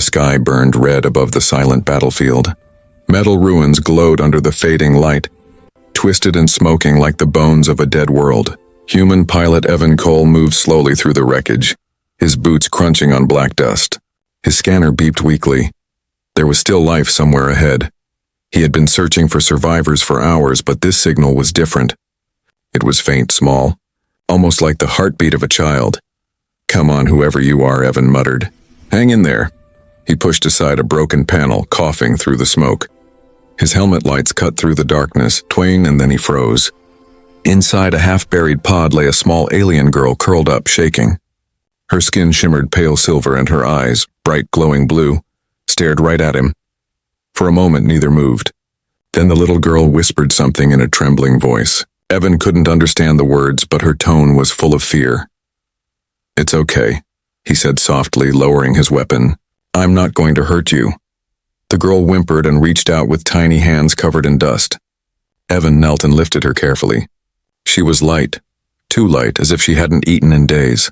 The sky burned red above the silent battlefield. Metal ruins glowed under the fading light, twisted and smoking like the bones of a dead world. Human pilot Evan Cole moved slowly through the wreckage, his boots crunching on black dust. His scanner beeped weakly. There was still life somewhere ahead. He had been searching for survivors for hours, but this signal was different. It was faint, small, almost like the heartbeat of a child. "Come on, whoever you are," Evan muttered. "Hang in there." He pushed aside a broken panel, coughing through the smoke. His helmet lights cut through the darkness, twang, and then he froze. Inside a half-buried pod lay a small alien girl curled up, shaking. Her skin shimmered pale silver and her eyes, bright glowing blue, stared right at him. For a moment neither moved. Then the little girl whispered something in a trembling voice. Evan couldn't understand the words, but her tone was full of fear. "It's okay," he said softly, lowering his weapon. "I'm not going to hurt you." The girl whimpered and reached out with tiny hands covered in dust. Evan knelt and lifted her carefully. She was light, too light, as if she hadn't eaten in days.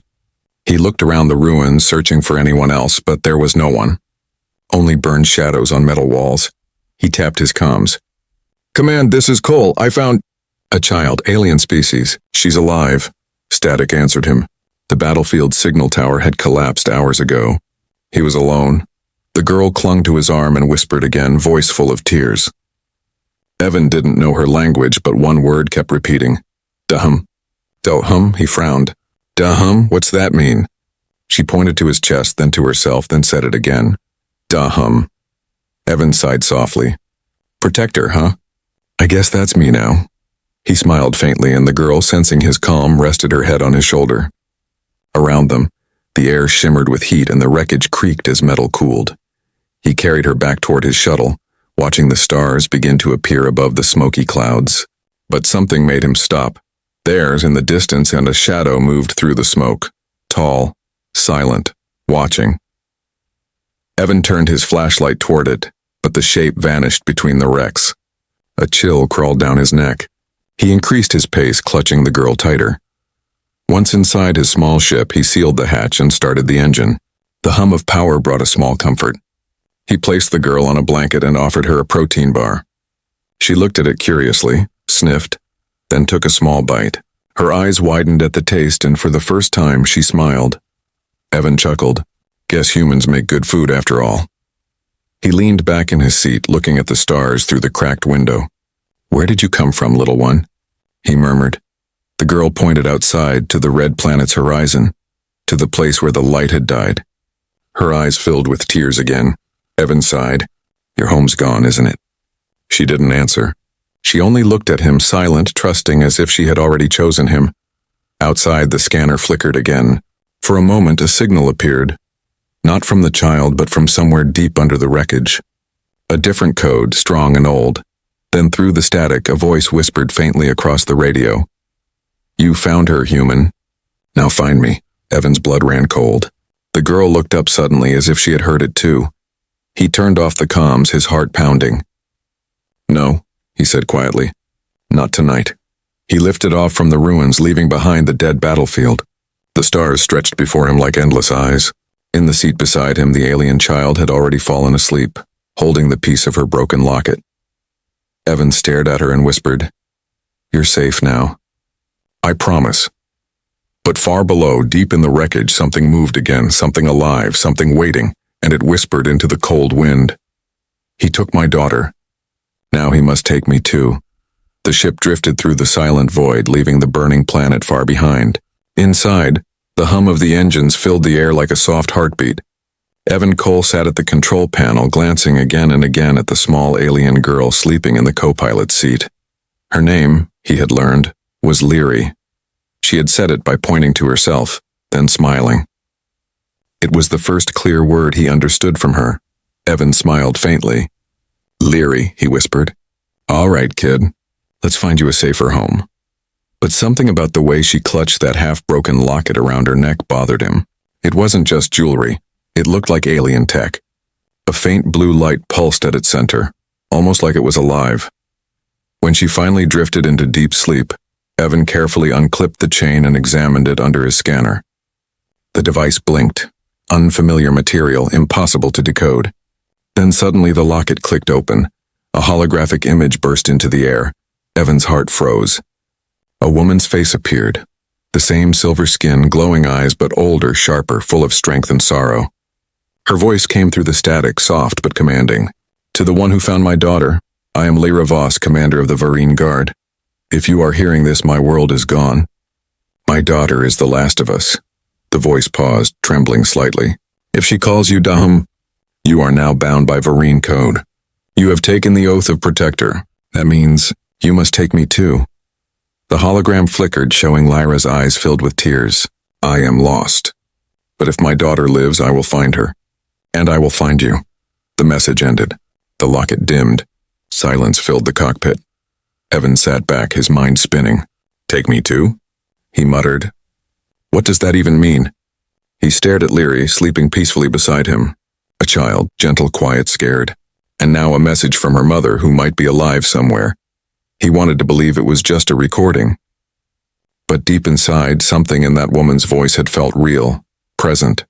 He looked around the ruins, searching for anyone else, but there was no one. Only burned shadows on metal walls. He tapped his comms. "Command, this is Cole. I found—" "A child, alien species. She's alive." Static answered him. The battlefield signal tower had collapsed hours ago. He was alone. The girl clung to his arm and whispered again, voice full of tears. Evan didn't know her language, but one word kept repeating. "Dahum." "Dohum?" He frowned. "Dahum? What's that mean?" She pointed to his chest, then to herself, then said it again. "Dahum." Evan sighed softly. "Protector, huh? I guess that's me now." He smiled faintly, and the girl, sensing his calm, rested her head on his shoulder. Around them, the air shimmered with heat and the wreckage creaked as metal cooled. He carried her back toward his shuttle, watching the stars begin to appear above the smoky clouds. But something made him stop. Theirs in the distance, and a shadow moved through the smoke. Tall, silent, watching. Evan turned his flashlight toward it, but the shape vanished between the wrecks. A chill crawled down his neck. He increased his pace, clutching the girl tighter. Once inside his small ship, he sealed the hatch and started the engine. The hum of power brought a small comfort. He placed the girl on a blanket and offered her a protein bar. She looked at it curiously, sniffed, then took a small bite. Her eyes widened at the taste, and for the first time she smiled. Evan chuckled. Guess humans make good food after all. He leaned back in his seat, looking at the stars through the cracked window. "Where did you come from, little one?" he murmured. The girl pointed outside to the red planet's horizon, to the place where the light had died. Her eyes filled with tears again. Evan sighed. "Your home's gone, isn't it?" She didn't answer. She only looked at him, silent, trusting, as if she had already chosen him. Outside, the scanner flickered again. For a moment, a signal appeared. Not from the child, but from somewhere deep under the wreckage. A different code, strong and old. Then through the static, a voice whispered faintly across the radio. "You found her, human. Now find me." Evan's blood ran cold. The girl looked up suddenly, as if she had heard it too. He turned off the comms, his heart pounding. "No," he said quietly. "Not tonight." He lifted off from the ruins, leaving behind the dead battlefield. The stars stretched before him like endless eyes. In the seat beside him, the alien child had already fallen asleep, holding the piece of her broken locket. Evan stared at her and whispered, "You're safe now. I promise." But far below, deep in the wreckage, something moved again, something alive, something waiting, and it whispered into the cold wind. "He took my daughter. Now he must take me too." The ship drifted through the silent void, leaving the burning planet far behind. Inside, the hum of the engines filled the air like a soft heartbeat. Evan Cole sat at the control panel, glancing again and again at the small alien girl sleeping in the co-pilot's seat. Her name, he had learned, was Leary. She had said it by pointing to herself, then smiling. It was the first clear word he understood from her. Evan smiled faintly. "Leary," he whispered. "All right, kid. Let's find you a safer home." But something about the way she clutched that half-broken locket around her neck bothered him. It wasn't just jewelry. It looked like alien tech. A faint blue light pulsed at its center, almost like it was alive. When she finally drifted into deep sleep, Evan carefully unclipped the chain and examined it under his scanner. The device blinked, unfamiliar material, impossible to decode. Then suddenly the locket clicked open. A holographic image burst into the air. Evan's heart froze. A woman's face appeared. The same silver skin, glowing eyes, but older, sharper, full of strength and sorrow. Her voice came through the static, soft but commanding. To the one who found my daughter, I am Lyra Voss, commander of the Varine Guard. If you are hearing this, my world is gone. My daughter is the last of us. The voice paused, trembling slightly. If she calls you Dahum, you are now bound by Varine code. You have taken the oath of protector. That means you must take me too. The hologram flickered, showing Lyra's eyes filled with tears. I am lost. But if my daughter lives, I will find her. And I will find you. The message ended. The locket dimmed. Silence filled the cockpit. Evan sat back, his mind spinning. Take me too? He muttered. What does that even mean? He stared at Lyra, sleeping peacefully beside him. A child, gentle, quiet, scared. And now a message from her mother, who might be alive somewhere. He wanted to believe it was just a recording. But deep inside, something in that woman's voice had felt real, present,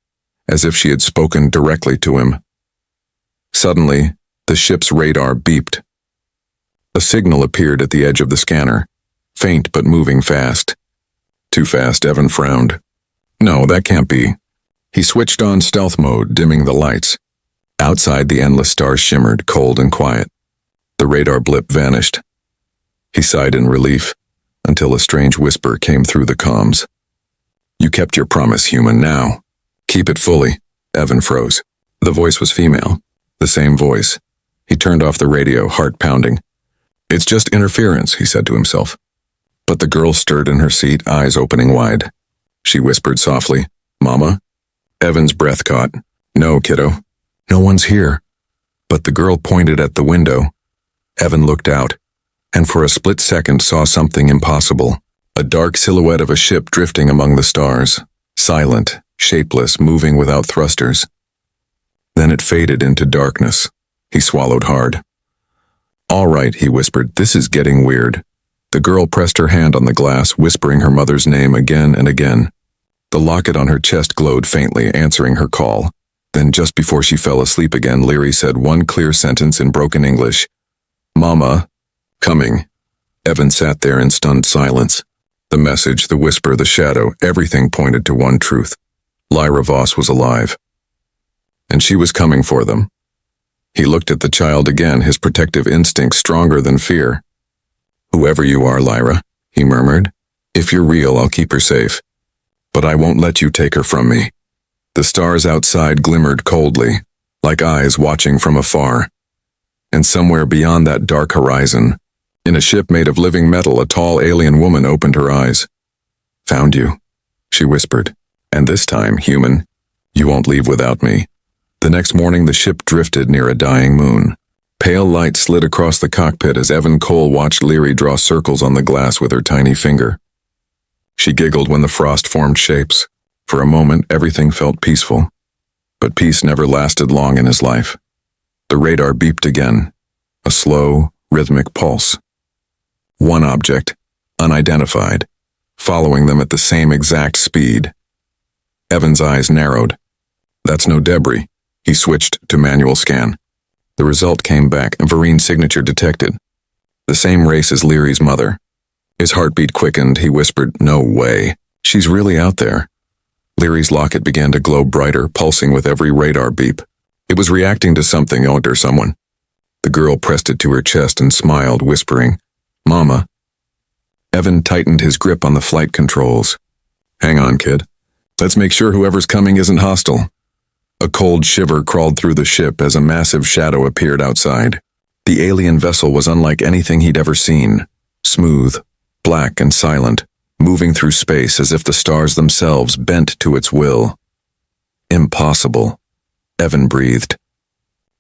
as if she had spoken directly to him. Suddenly, the ship's radar beeped. A signal appeared at the edge of the scanner, faint but moving fast. Too fast, Evan frowned. No, that can't be. He switched on stealth mode, dimming the lights. Outside, the endless stars shimmered, cold and quiet. The radar blip vanished. He sighed in relief, until a strange whisper came through the comms. You kept your promise, human, now. Keep it fully. Evan froze. The voice was female. The same voice. He turned off the radio, heart pounding. It's just interference, he said to himself. But the girl stirred in her seat, eyes opening wide. She whispered softly, Mama? Evan's breath caught. No, kiddo. No one's here. But the girl pointed at the window. Evan looked out, and for a split second saw something impossible. A dark silhouette of a ship drifting among the stars. Silent, shapeless, moving without thrusters. Then it faded into darkness. He swallowed hard. All right, he whispered, this is getting weird. The girl pressed her hand on the glass, whispering her mother's name again and again. The locket on her chest glowed faintly, answering her call. Then just before she fell asleep again, Lyra said one clear sentence in broken English. Mama, coming. Evan sat there in stunned silence. The message, the whisper, the shadow, everything pointed to one truth. Lyra Voss was alive. And she was coming for them. He looked at the child again, his protective instinct stronger than fear. Whoever you are, Lyra, he murmured. If you're real, I'll keep her safe. But I won't let you take her from me. The stars outside glimmered coldly, like eyes watching from afar. And somewhere beyond that dark horizon, in a ship made of living metal, a tall alien woman opened her eyes. Found you, she whispered. And this time, human, you won't leave without me. The next morning, the ship drifted near a dying moon. Pale light slid across the cockpit as Evan Cole watched Lyra draw circles on the glass with her tiny finger. She giggled when the frost formed shapes. For a moment, everything felt peaceful. But peace never lasted long in his life. The radar beeped again, a slow, rhythmic pulse. One object, unidentified, following them at the same exact speed. Evan's eyes narrowed. That's no debris. He switched to manual scan. The result came back, a Varine signature detected. The same race as Lyra's mother. His heartbeat quickened. He whispered, no way. She's really out there. Lyra's locket began to glow brighter, pulsing with every radar beep. It was reacting to something or someone. The girl pressed it to her chest and smiled, whispering, Mama. Evan tightened his grip on the flight controls. Hang on, kid. Let's make sure whoever's coming isn't hostile. A cold shiver crawled through the ship as a massive shadow appeared outside. The alien vessel was unlike anything he'd ever seen. Smooth, black and silent, moving through space as if the stars themselves bent to its will. Impossible, Evan breathed.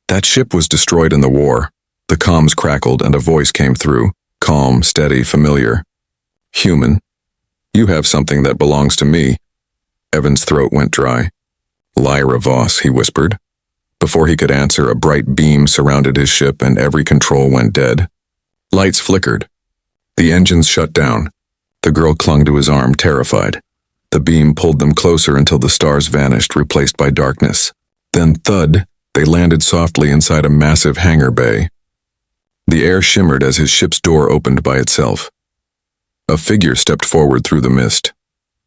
That ship was destroyed in the war. The comms crackled and a voice came through, calm, steady, familiar. Human, you have something that belongs to me. Evan's throat went dry. Lyra Voss, he whispered. Before he could answer, a bright beam surrounded his ship and every control went dead. Lights flickered. The engines shut down. The girl clung to his arm, terrified. The beam pulled them closer until the stars vanished, replaced by darkness. Then thud, they landed softly inside a massive hangar bay. The air shimmered as his ship's door opened by itself. A figure stepped forward through the mist.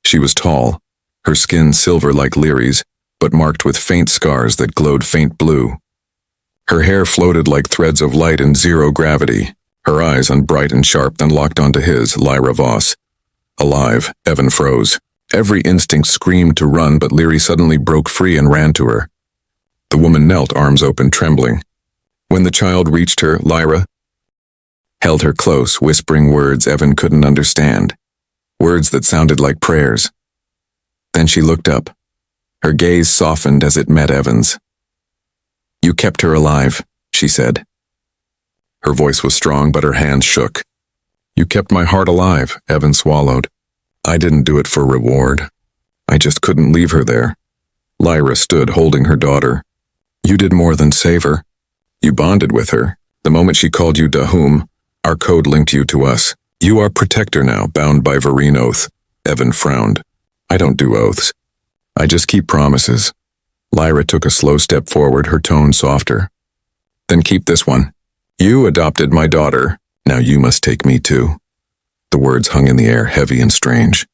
She was tall, her skin silver like Leary's, but marked with faint scars that glowed faint blue. Her hair floated like threads of light in zero gravity, her eyes unbright and sharp, then locked onto his, Lyra Voss. Alive, Evan froze. Every instinct screamed to run, but Leary suddenly broke free and ran to her. The woman knelt, arms open, trembling. When the child reached her, Lyra held her close, whispering words Evan couldn't understand, words that sounded like prayers. Then she looked up. Her gaze softened as it met Evan's. "You kept her alive," she said. Her voice was strong, but her hands shook. "You kept my heart alive," Evan swallowed. "I didn't do it for reward. I just couldn't leave her there." Lyra stood, holding her daughter. "You did more than save her. You bonded with her. The moment she called you Dahum, our code linked you to us. You are protector now, bound by Vereen oath." Evan frowned. "I don't do oaths. I just keep promises." Lyra took a slow step forward, her tone softer. "Then keep this one. You adopted my daughter. Now you must take me too." The words hung in the air, heavy and strange.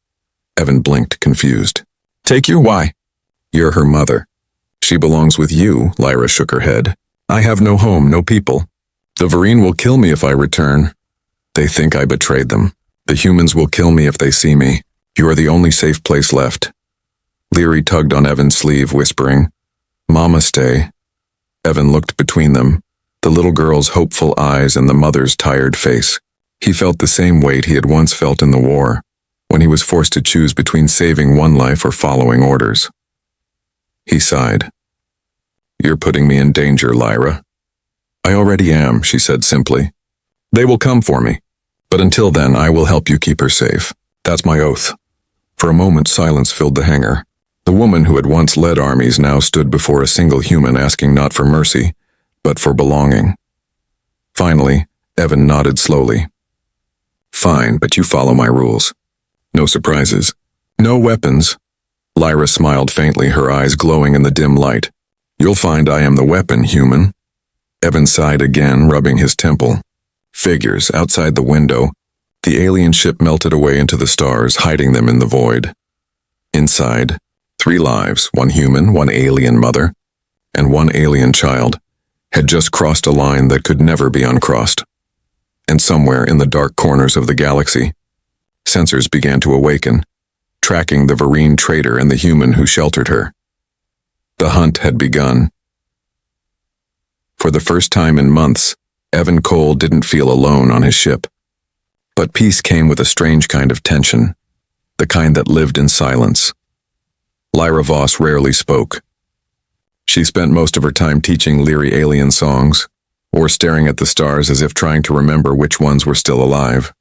Evan blinked, confused. "Take you? Why?" "You're her mother. She belongs with you," Lyra shook her head. "I have no home, no people. The Vereen will kill me if I return. They think I betrayed them. The humans will kill me if they see me. You are the only safe place left." Leary tugged on Evan's sleeve, whispering, "Mama, stay." Evan looked between them, the little girl's hopeful eyes and the mother's tired face. He felt the same weight he had once felt in the war, when he was forced to choose between saving one life or following orders. He sighed. "You're putting me in danger, Lyra." "I already am," she said simply. "They will come for me. But until then, I will help you keep her safe. That's my oath." For a moment, silence filled the hangar. The woman who had once led armies now stood before a single human, asking not for mercy, but for belonging. Finally, Evan nodded slowly. "Fine, but you follow my rules. No surprises. No weapons." Lyra smiled faintly, her eyes glowing in the dim light. "You'll find I am the weapon, human." Evan sighed again, rubbing his temple. Figures outside the window. The alien ship melted away into the stars, hiding them in the void. Inside, 3 lives, 1 human, 1 alien mother, and 1 alien child, had just crossed a line that could never be uncrossed. And somewhere in the dark corners of the galaxy, sensors began to awaken, tracking the Vereen traitor and the human who sheltered her. The hunt had begun. For the first time in months, Evan Cole didn't feel alone on his ship. But peace came with a strange kind of tension, the kind that lived in silence. Lyra Voss rarely spoke. She spent most of her time teaching Leary alien songs, or staring at the stars as if trying to remember which ones were still alive.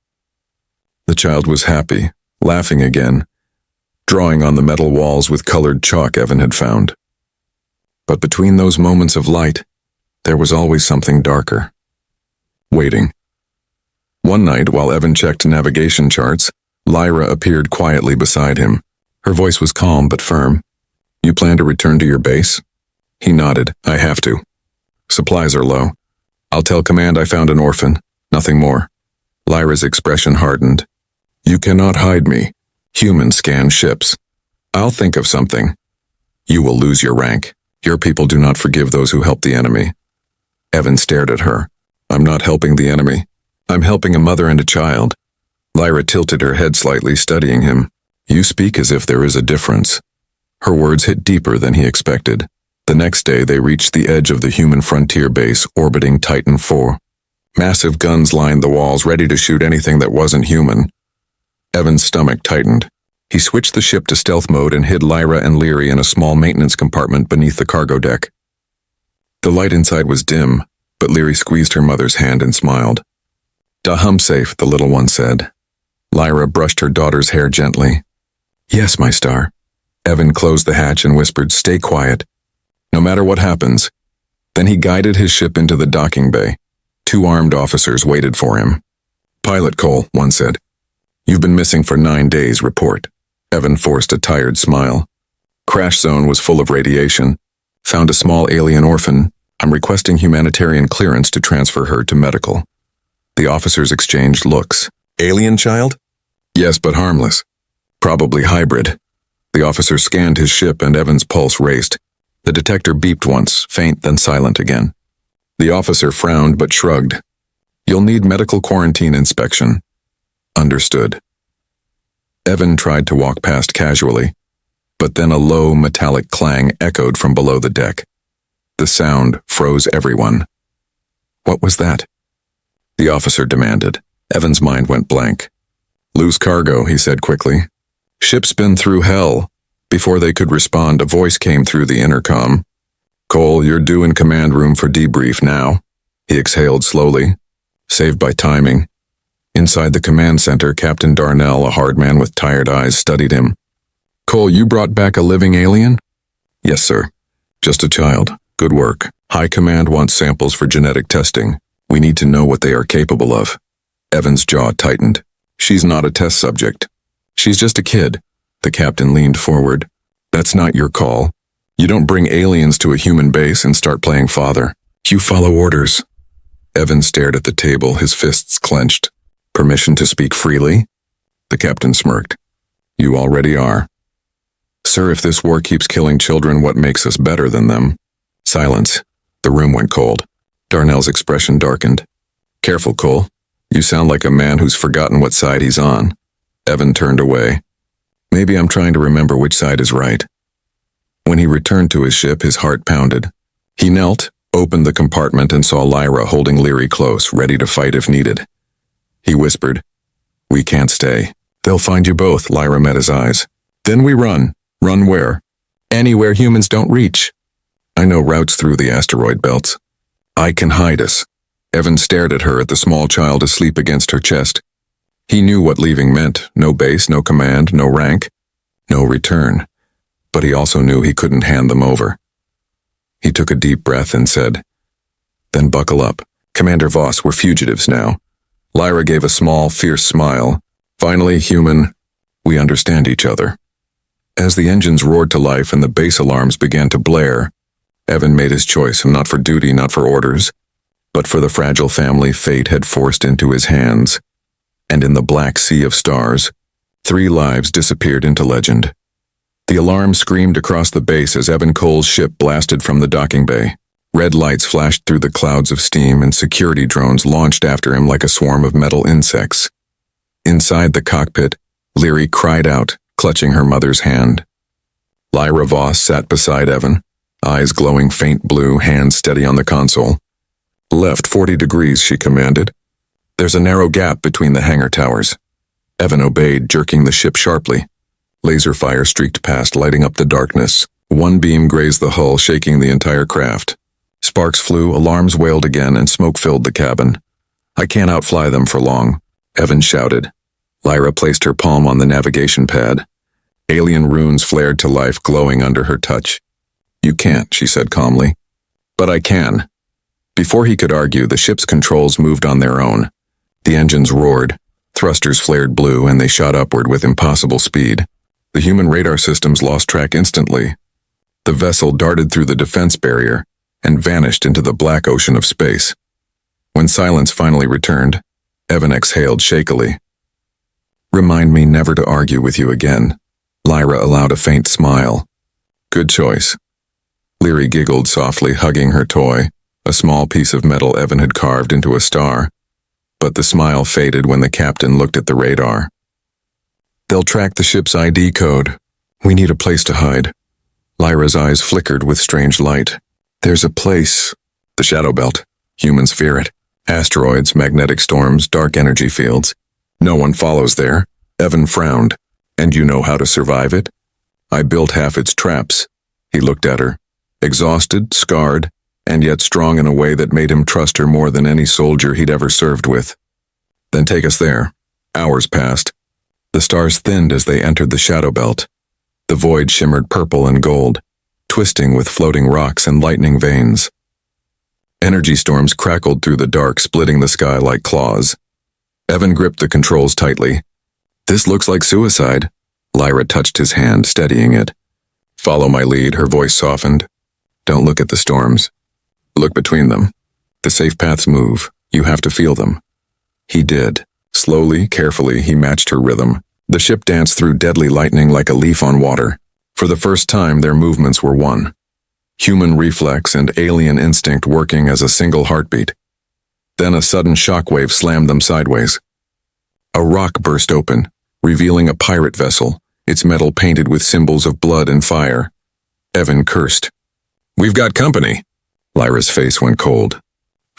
The child was happy, laughing again, drawing on the metal walls with colored chalk Evan had found. But between those moments of light, there was always something darker. Waiting. One night, while Evan checked navigation charts, Lyra appeared quietly beside him. Her voice was calm but firm. "You plan to return to your base?" He nodded. "I have to. Supplies are low. I'll tell command I found an orphan. Nothing more." Lyra's expression hardened. "You cannot hide me. Humans scan ships. I'll think of something. You will lose your rank. Your people do not forgive those who help the enemy." Evan stared at her. "I'm not helping the enemy. I'm helping a mother and a child." Lyra tilted her head slightly, studying him. "You speak as if there is a difference." Her words hit deeper than he expected. The next day, they reached the edge of the human frontier base orbiting Titan 4. Massive guns lined the walls, ready to shoot anything that wasn't human. Evan's stomach tightened. He switched the ship to stealth mode and hid Lyra and Leary in a small maintenance compartment beneath the cargo deck. The light inside was dim, but Leary squeezed her mother's hand and smiled. "Dahum safe," the little one said. Lyra brushed her daughter's hair gently. "Yes, my star." Evan closed the hatch and whispered, "Stay quiet. No matter what happens." Then he guided his ship into the docking bay. 2 armed officers waited for him. "Pilot Cole," one said. "You've been missing for 9 days, report." Evan forced a tired smile. Crash zone was full of radiation. Found a small alien orphan. I'm requesting humanitarian clearance to transfer her to medical. The officers exchanged looks. Alien child? Yes, but harmless. Probably hybrid. The officer scanned his ship and Evan's pulse raced. The detector beeped once, faint then silent again. The officer frowned but shrugged. You'll need medical quarantine inspection. Understood. Evan tried to walk past casually, but then a low metallic clang echoed from below the deck. The sound froze everyone. What was that? The officer demanded. Evan's mind went blank. Loose cargo, he said quickly. Ship's been through hell. Before they could respond, a voice came through the intercom. Cole, you're due in command room for debrief now. He exhaled slowly, saved by timing. Inside the command center, Captain Darnell, a hard man with tired eyes, studied him. Cole, you brought back a living alien? Yes, sir. Just a child. Good work. High Command wants samples for genetic testing. We need to know what they are capable of. Evan's jaw tightened. She's not a test subject. She's just a kid. The captain leaned forward. That's not your call. You don't bring aliens to a human base and start playing father. You follow orders. Evan stared at the table, his fists clenched. Permission to speak freely? The captain smirked. You already are. Sir, if this war keeps killing children, what makes us better than them? Silence. The room went cold. Darnell's expression darkened. Careful, Cole. You sound like a man who's forgotten what side he's on. Evan turned away. Maybe I'm trying to remember which side is right. When he returned to his ship, his heart pounded. He knelt, opened the compartment, and saw Lyra holding Leary close, ready to fight if needed. He whispered, We can't stay. They'll find you both. Lyra met his eyes. Then we run. Run where? Anywhere humans don't reach. I know routes through the asteroid belts. I can hide us. Evan stared at her, at the small child asleep against her chest. He knew what leaving meant. No base, no command, no rank, no return. But he also knew he couldn't hand them over. He took a deep breath and said, Then buckle up. Commander Voss, we're fugitives now. Lyra gave a small, fierce smile. Finally, human, we understand each other. As the engines roared to life and the base alarms began to blare, Evan made his choice, not for duty, not for orders, but for the fragile family fate had forced into his hands. And in the black sea of stars, 3 lives disappeared into legend. The alarm screamed across the base as Evan Cole's ship blasted from the docking bay. Red lights flashed through the clouds of steam and security drones launched after him like a swarm of metal insects. Inside the cockpit, Leary cried out, clutching her mother's hand. Lyra Voss sat beside Evan, eyes glowing faint blue, hands steady on the console. Left 40 degrees, she commanded. There's a narrow gap between the hangar towers. Evan obeyed, jerking the ship sharply. Laser fire streaked past, lighting up the darkness. One beam grazed the hull, shaking the entire craft. Sparks flew, alarms wailed again, and smoke filled the cabin. I can't outfly them for long, Evan shouted. Lyra placed her palm on the navigation pad. Alien runes flared to life, glowing under her touch. You can't, she said calmly. But I can. Before he could argue, the ship's controls moved on their own. The engines roared, thrusters flared blue, and they shot upward with impossible speed. The human radar systems lost track instantly. The vessel darted through the defense barrier and vanished into the black ocean of space. When silence finally returned, Evan exhaled shakily. Remind me never to argue with you again. Lyra allowed a faint smile. Good choice. Leary giggled softly, hugging her toy, a small piece of metal Evan had carved into a star. But the smile faded when the captain looked at the radar. They'll track the ship's ID code. We need a place to hide. Lyra's eyes flickered with strange light. There's a place. The shadow belt. Humans fear it. Asteroids, magnetic storms, dark energy fields. No one follows there. Evan frowned. And you know how to survive it? I built half its traps. He looked at her. Exhausted, scarred, and yet strong in a way that made him trust her more than any soldier he'd ever served with. Then take us there. Hours passed. The stars thinned as they entered the shadow belt. The void shimmered purple and gold, twisting with floating rocks and lightning veins. Energy storms crackled through the dark, splitting the sky like claws. Evan gripped the controls tightly. This looks like suicide. Lyra touched his hand, steadying it. Follow my lead, her voice softened. Don't look at the storms. Look between them. The safe paths move. You have to feel them. He did. Slowly, carefully, he matched her rhythm. The ship danced through deadly lightning like a leaf on water. For the first time, their movements were one. Human reflex and alien instinct working as a single heartbeat. Then a sudden shockwave slammed them sideways. A rock burst open, revealing a pirate vessel, its metal painted with symbols of blood and fire. Evan cursed. We've got company. Lyra's face went cold.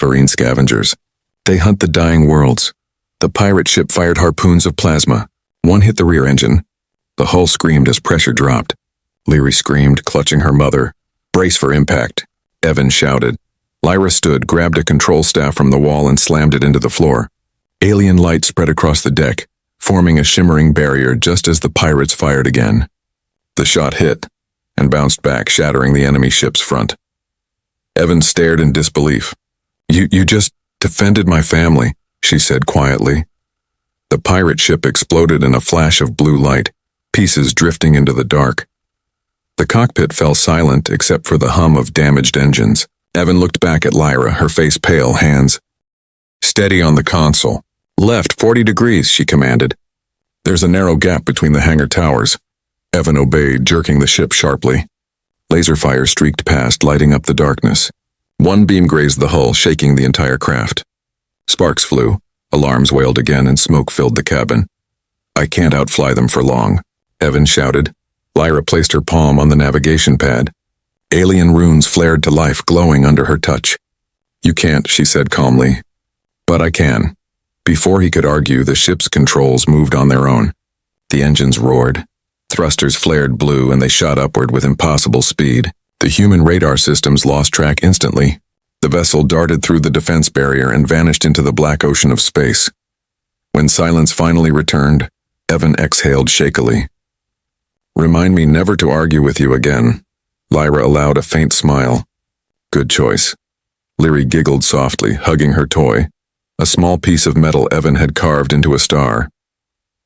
Marine scavengers. They hunt the dying worlds. The pirate ship fired harpoons of plasma. One hit the rear engine. The hull screamed as pressure dropped. Leary screamed, clutching her mother. Brace for impact. Evan shouted. Lyra stood, grabbed a control staff from the wall and slammed it into the floor. Alien light spread across the deck, forming a shimmering barrier just as the pirates fired again. The shot hit and bounced back, shattering the enemy ship's front. Evan stared in disbelief. You just defended my family, she said quietly. The pirate ship exploded in a flash of blue light, pieces drifting into the dark. The cockpit fell silent except for the hum of damaged engines. Evan looked back at Lyra, her face pale, hands steady on the console. Left 40 degrees, she commanded. There's a narrow gap between the hangar towers. Evan obeyed, jerking the ship sharply. Laser fire streaked past, lighting up the darkness. One beam grazed the hull, shaking the entire craft. Sparks flew, alarms wailed again, and smoke filled the cabin. I can't outfly them for long, Evan shouted. Lyra placed her palm on the navigation pad. Alien runes flared to life, glowing under her touch. You can't, she said calmly. But I can. Before he could argue, the ship's controls moved on their own. The engines roared. Thrusters flared blue, and they shot upward with impossible speed. The human radar systems lost track instantly. The vessel darted through the defense barrier and vanished into the black ocean of space. When silence finally returned, Evan exhaled shakily. Remind me never to argue with you again. Lyra allowed a faint smile. Good choice. Leary giggled softly, hugging her toy. A small piece of metal Evan had carved into a star.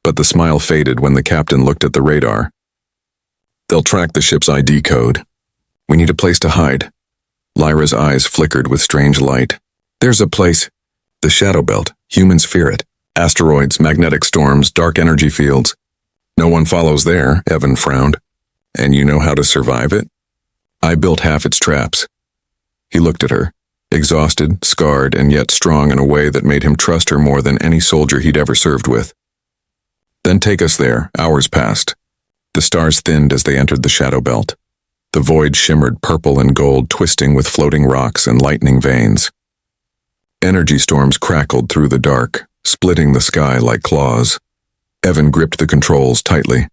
But the smile faded when the captain looked at the radar. They'll track the ship's ID code. We need a place to hide. Lyra's eyes flickered with strange light. There's a place. The Shadow Belt. Humans fear it. Asteroids, magnetic storms, dark energy fields. No one follows there, Evan frowned. And you know how to survive it? I built half its traps. He looked at her, exhausted, scarred, and yet strong in a way that made him trust her more than any soldier he'd ever served with. Then take us there. Hours passed. The stars thinned as they entered the Shadow Belt. The void shimmered purple and gold, twisting with floating rocks and lightning veins. Energy storms crackled through the dark, splitting the sky like claws. Evan gripped the controls tightly.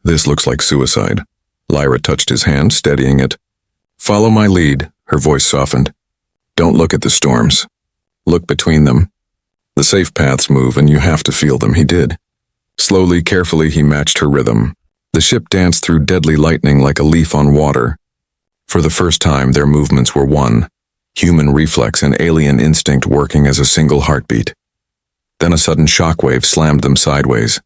This looks like suicide. Lyra touched his hand, steadying it. Follow my lead, her voice softened. Don't look at the storms. Look between them. The safe paths move, and you have to feel them. He did. Slowly, carefully, he matched her rhythm. The ship danced through deadly lightning like a leaf on water. For the first time, their movements were one, human reflex and alien instinct working as a single heartbeat. Then a sudden shockwave slammed them sideways.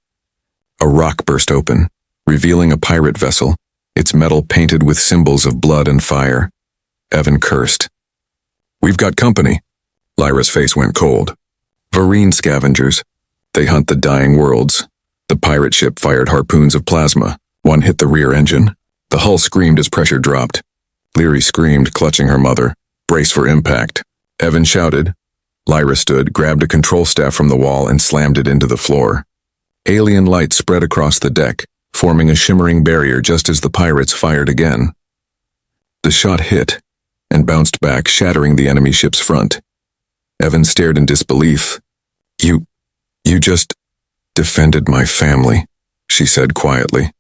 A rock burst open, revealing a pirate vessel, its metal painted with symbols of blood and fire. Evan cursed. We've got company. Lyra's face went cold. Marine scavengers. They hunt the dying worlds. The pirate ship fired harpoons of plasma. One hit the rear engine. The hull screamed as pressure dropped. Leary screamed, clutching her mother. Brace for impact. Evan shouted. Lyra stood, grabbed a control staff from the wall, and slammed it into the floor. Alien light spread across the deck, forming a shimmering barrier just as the pirates fired again. The shot hit and bounced back, shattering the enemy ship's front. Evan stared in disbelief. You just defended my family, she said quietly.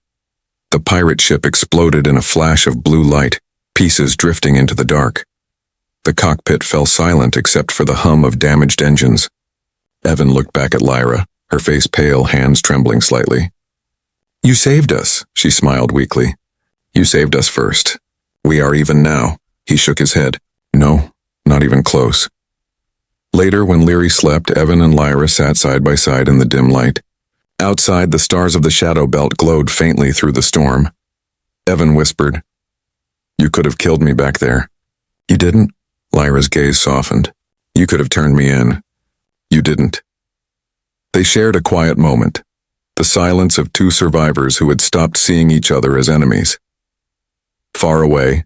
The pirate ship exploded in a flash of blue light, pieces drifting into the dark. The cockpit fell silent except for the hum of damaged engines. Evan looked back at Lyra, her face pale, hands trembling slightly. You saved us, she smiled weakly. You saved us first. We are even now. He shook his head. No, not even close. Later, when Leary slept, Evan and Lyra sat side by side in the dim light. Outside, the stars of the shadow belt glowed faintly through the storm. Evan whispered, "You could have killed me back there." "You didn't?" Lyra's gaze softened. "You could have turned me in. You didn't." They shared a quiet moment, the silence of two survivors who had stopped seeing each other as enemies. Far away,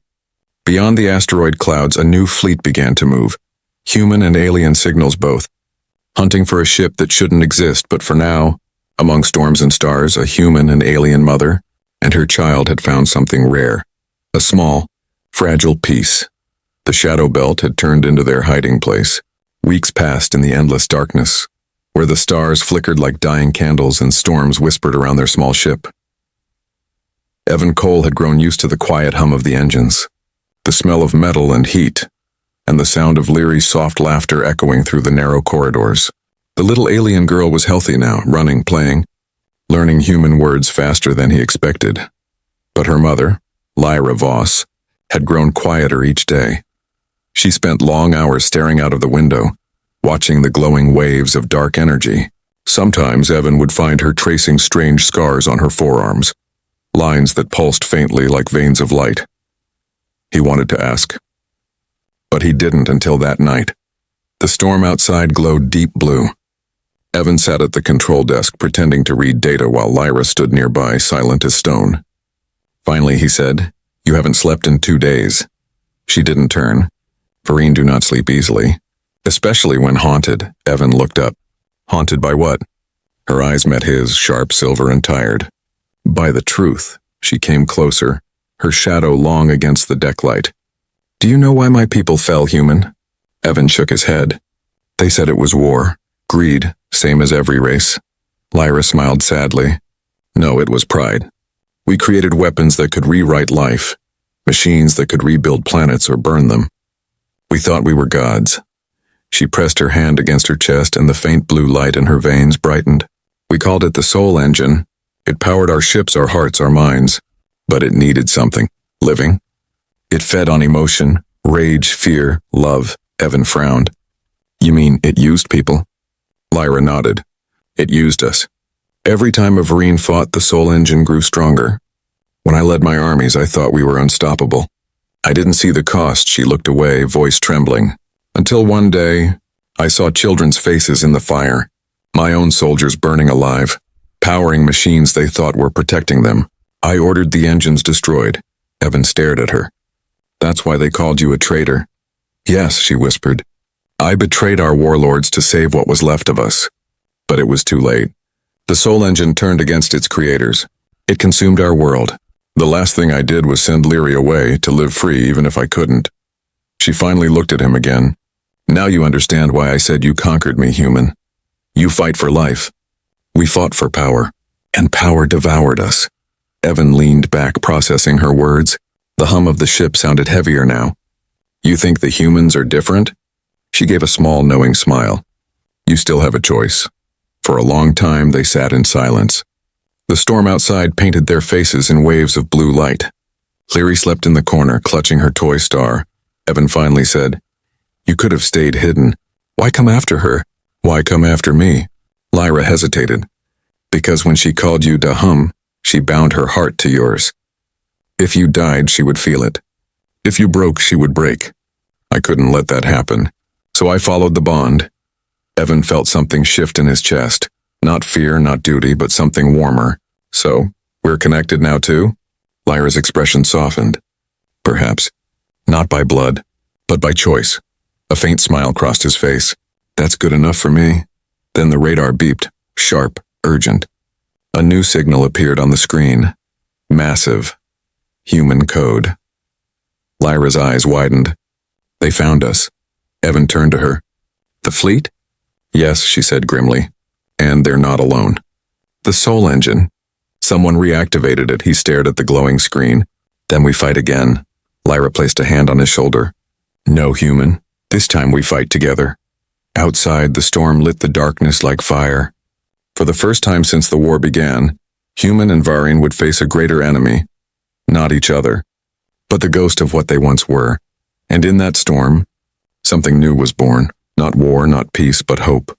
beyond the asteroid clouds, a new fleet began to move, human and alien signals both, hunting for a ship that shouldn't exist, but for now, among storms and stars, a human and alien mother and her child had found something rare, a small, fragile piece. The shadow belt had turned into their hiding place. Weeks passed in the endless darkness, where the stars flickered like dying candles and storms whispered around their small ship. Evan Cole had grown used to the quiet hum of the engines, the smell of metal and heat, and the sound of Leary's soft laughter echoing through the narrow corridors. The little alien girl was healthy now, running, playing, learning human words faster than he expected. But her mother, Lyra Voss, had grown quieter each day. She spent long hours staring out of the window, watching the glowing waves of dark energy. Sometimes Evan would find her tracing strange scars on her forearms, lines that pulsed faintly like veins of light. He wanted to ask, but he didn't until that night. The storm outside glowed deep blue. Evan sat at the control desk pretending to read data while Lyra stood nearby, silent as stone. Finally, he said, "You haven't slept in 2 days." She didn't turn. Vereen do not sleep easily, especially when haunted. Evan looked up. Haunted by what? Her eyes met his, sharp, silver, and tired. By the truth. She came closer, her shadow long against the deck light. "Do you know why my people fell human?" Evan shook his head. "They said it was war. Greed, same as every race." Lyra smiled sadly. "No, it was pride. We created weapons that could rewrite life, machines that could rebuild planets or burn them. We thought we were gods." She pressed her hand against her chest and the faint blue light in her veins brightened. "We called it the soul engine. It powered our ships, our hearts, our minds. But it needed something. Living. It fed on emotion, rage, fear, love." Evan frowned. "You mean it used people?" Lyra nodded. "It used us. Every time a Vereen fought, the soul engine grew stronger. When I led my armies, I thought we were unstoppable. I didn't see the cost." She looked away, voice trembling. "Until one day, I saw children's faces in the fire, my own soldiers burning alive, powering machines they thought were protecting them. I ordered the engines destroyed." Evan stared at her. "That's why they called you a traitor." "Yes," she whispered. "I betrayed our warlords to save what was left of us. But it was too late. The soul engine turned against its creators. It consumed our world. The last thing I did was send Leary away to live free even if I couldn't." She finally looked at him again. "Now you understand why I said you conquered me, human. You fight for life. We fought for power, and power devoured us." Evan leaned back, processing her words. The hum of the ship sounded heavier now. "You think the humans are different?" She gave a small, knowing smile. "You still have a choice." For a long time, they sat in silence. The storm outside painted their faces in waves of blue light. Leary slept in the corner, clutching her toy star. Evan finally said, "You could have stayed hidden. Why come after her? Why come after me?" Lyra hesitated. "Because when she called you Dahum, she bound her heart to yours. If you died, she would feel it. If you broke, she would break. I couldn't let that happen. So I followed the bond." Evan felt something shift in his chest. Not fear, not duty, but something warmer. "So, we're connected now too?" Lyra's expression softened. "Perhaps. Not by blood, but by choice." A faint smile crossed his face. "That's good enough for me." Then the radar beeped, sharp, urgent. A new signal appeared on the screen. Massive. Human code. Lyra's eyes widened. "They found us." Evan turned to her. "The fleet?" "Yes," she said grimly. "And they're not alone." "The soul engine." "Someone reactivated it." He stared at the glowing screen. "Then we fight again." Lyra placed a hand on his shoulder. "No, human. This time we fight together." Outside, the storm lit the darkness like fire. For the first time since the war began, human and Varine would face a greater enemy. Not each other, but the ghost of what they once were. And in that storm, something new was born. Not war, not peace, but hope.